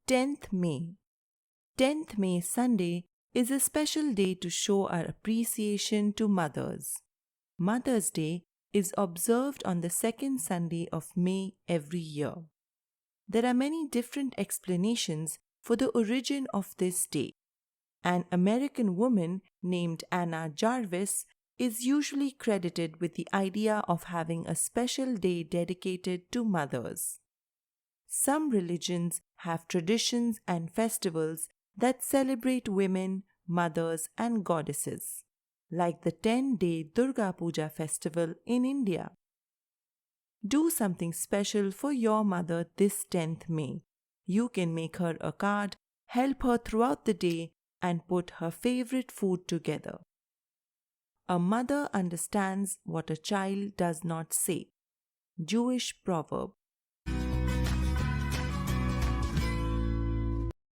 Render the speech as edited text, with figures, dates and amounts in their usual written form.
10th May. 10th May Sunday is a special day to show our appreciation to mothers. Mother's Day is observed on the second Sunday of May every year. There are many different explanations for the origin of this day. An American woman named Anna Jarvis is usually credited with the idea of having a special day dedicated to mothers. Some religions have traditions and festivals that celebrate women, mothers, and goddesses, like the 10-day Durga Puja festival in India. Do something special for your mother this 10th May. You can make her a card, help her throughout the day, and put her favorite food together. A mother understands what a child does not say. Jewish proverb.